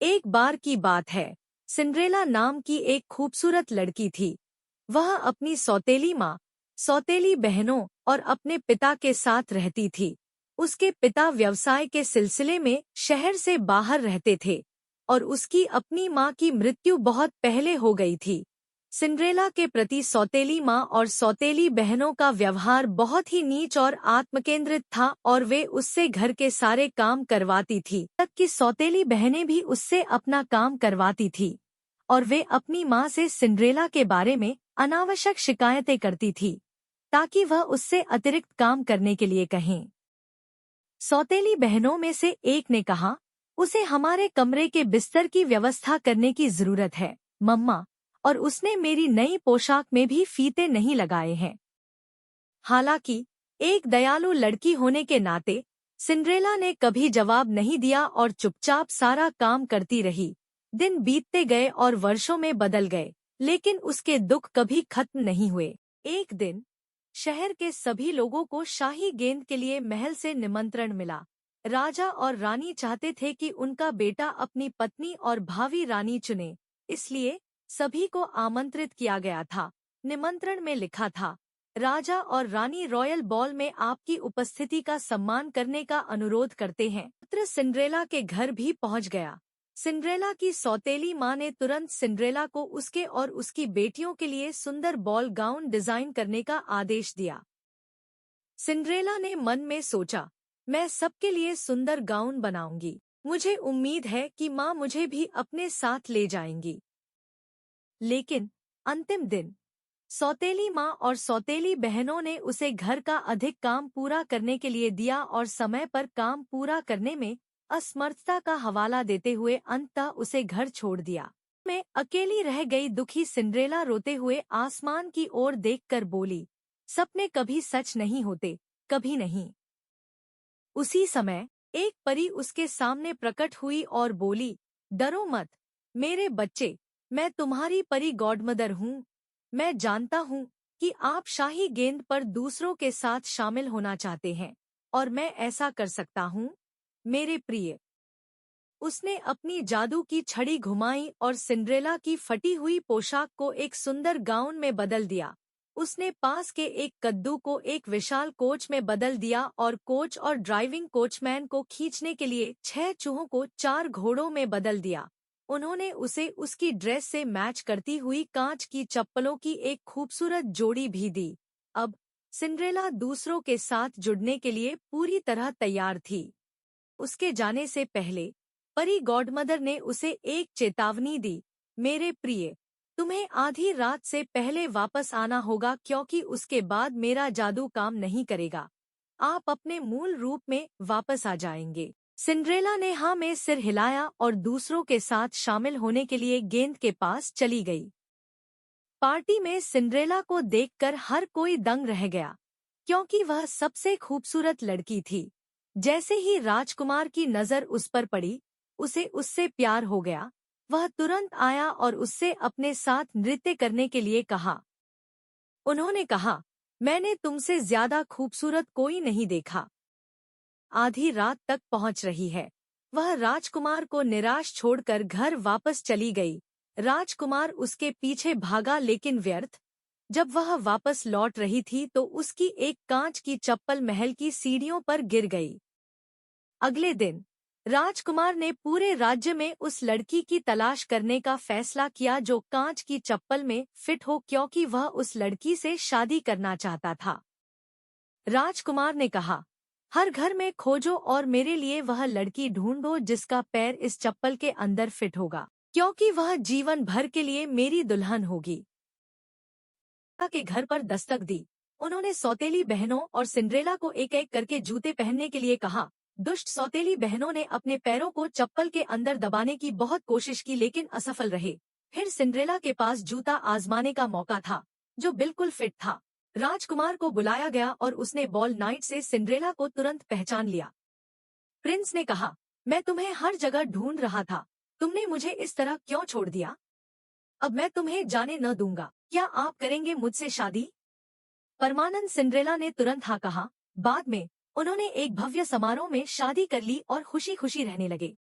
एक बार की बात है। सिंड्रेला नाम की एक खूबसूरत लड़की थी। वह अपनी सौतेली माँ, सौतेली बहनों और अपने पिता के साथ रहती थी। उसके पिता व्यवसाय के सिलसिले में शहर से बाहर रहते थे और उसकी अपनी माँ की मृत्यु बहुत पहले हो गई थी। सिंड्रेला के प्रति सौतेली माँ और सौतेली बहनों का व्यवहार बहुत ही नीच और आत्मकेंद्रित था और वे उससे घर के सारे काम करवाती थी, तक कि सौतेली बहनें भी उससे अपना काम करवाती थी और वे अपनी माँ से सिंड्रेला के बारे में अनावश्यक शिकायतें करती थी ताकि वह उससे अतिरिक्त काम करने के लिए कहें। सौतेली बहनों में से एक ने कहा, उसे हमारे कमरे के बिस्तर की व्यवस्था करने की जरूरत है मम्मा, और उसने मेरी नई पोशाक में भी फीते नहीं लगाए हैं। हालांकि एक दयालु लड़की होने के नाते सिंड्रेला ने कभी जवाब नहीं दिया और चुपचाप सारा काम करती रही। दिन बीतते गए और वर्षों में बदल गए, लेकिन उसके दुख कभी खत्म नहीं हुए। एक दिन शहर के सभी लोगों को शाही गेंद के लिए महल से निमंत्रण मिला। राजा और रानी चाहते थे कि उनका बेटा अपनी पत्नी और भावी रानी चुने, इसलिए सभी को आमंत्रित किया गया था। निमंत्रण में लिखा था, राजा और रानी रॉयल बॉल में आपकी उपस्थिति का सम्मान करने का अनुरोध करते हैं। पत्र सिंड्रेला के घर भी पहुंच गया। सिंड्रेला की सौतेली माँ ने तुरंत सिंड्रेला को उसके और उसकी बेटियों के लिए सुंदर बॉल गाउन डिजाइन करने का आदेश दिया। सिंड्रेला ने मन में सोचा, मैं सबके लिए सुंदर गाउन बनाऊंगी। मुझे उम्मीद है कि माँ मुझे भी अपने साथ ले जाएंगी। लेकिन अंतिम दिन सौतेली माँ और सौतेली बहनों ने उसे घर का अधिक काम पूरा करने के लिए दिया और समय पर काम पूरा करने में असमर्थता का हवाला देते हुए अंततः उसे घर छोड़ दिया। मैं अकेली रह गई। दुखी सिंड्रेला रोते हुए आसमान की ओर देखकर बोली, सपने कभी सच नहीं होते, कभी नहीं। उसी समय एक परी उसके सामने प्रकट हुई और बोली, डरो मत मेरे बच्चे, मैं तुम्हारी परी गॉडमदर हूँ। मैं जानता हूँ कि आप शाही गेंद पर दूसरों के साथ शामिल होना चाहते हैं और मैं ऐसा कर सकता हूँ मेरे प्रिय। उसने अपनी जादू की छड़ी घुमाई और सिंड्रेला की फटी हुई पोशाक को एक सुंदर गाउन में बदल दिया। उसने पास के एक कद्दू को एक विशाल कोच में बदल दिया और कोच और ड्राइविंग कोचमैन को खींचने के लिए 6 चूहों को 4 घोड़ों में बदल दिया। उन्होंने उसे उसकी ड्रेस से मैच करती हुई कांच की चप्पलों की एक खूबसूरत जोड़ी भी दी। अब सिंड्रेला दूसरों के साथ जुड़ने के लिए पूरी तरह तैयार थी। उसके जाने से पहले परी गॉडमदर ने उसे एक चेतावनी दी, मेरे प्रिय, तुम्हें आधी रात से पहले वापस आना होगा क्योंकि उसके बाद मेरा जादू काम नहीं करेगा। आप अपने मूल रूप में वापस आ जाएंगे। सिंड्रेला ने हाँ में सिर हिलाया और दूसरों के साथ शामिल होने के लिए गेंद के पास चली गई। पार्टी में सिंड्रेला को देखकर हर कोई दंग रह गया क्योंकि वह सबसे खूबसूरत लड़की थी। जैसे ही राजकुमार की नजर उस पर पड़ी, उसे उससे प्यार हो गया। वह तुरंत आया और उससे अपने साथ नृत्य करने के लिए कहा। उन्होंने कहा, मैंने तुमसे ज्यादा खूबसूरत कोई नहीं देखा। आधी रात तक पहुंच रही है। वह राजकुमार को निराश छोड़कर घर वापस चली गई। राजकुमार उसके पीछे भागा लेकिन व्यर्थ। जब वह वापस लौट रही थी तो उसकी एक कांच की चप्पल महल की सीढ़ियों पर गिर गई। अगले दिन राजकुमार ने पूरे राज्य में उस लड़की की तलाश करने का फैसला किया जो कांच की चप्पल में फिट हो क्योंकि वह उस लड़की से शादी करना चाहता था। राजकुमार ने कहा, हर घर में खोजो और मेरे लिए वह लड़की ढूंढो जिसका पैर इस चप्पल के अंदर फिट होगा, क्योंकि वह जीवन भर के लिए मेरी दुल्हन होगी। के घर पर दस्तक दी। उन्होंने सौतेली बहनों और सिंड्रेला को एक एक करके जूते पहनने के लिए कहा। दुष्ट सौतेली बहनों ने अपने पैरों को चप्पल के अंदर दबाने की बहुत कोशिश की लेकिन असफल रहे। फिर सिंड्रेला के पास जूता आजमाने का मौका था जो बिल्कुल फिट था। राजकुमार को बुलाया गया और उसने बॉल नाइट से सिंड्रेला को तुरंत पहचान लिया। प्रिंस ने कहा, मैं तुम्हें हर जगह ढूंढ रहा था, तुमने मुझे इस तरह क्यों छोड़ दिया? अब मैं तुम्हें जाने न दूंगा। क्या आप करेंगे मुझसे शादी? परमानंद सिंड्रेला ने तुरंत हाँ कहा। बाद में उन्होंने एक भव्य समारोह में शादी कर ली और खुशी खुशी रहने लगे।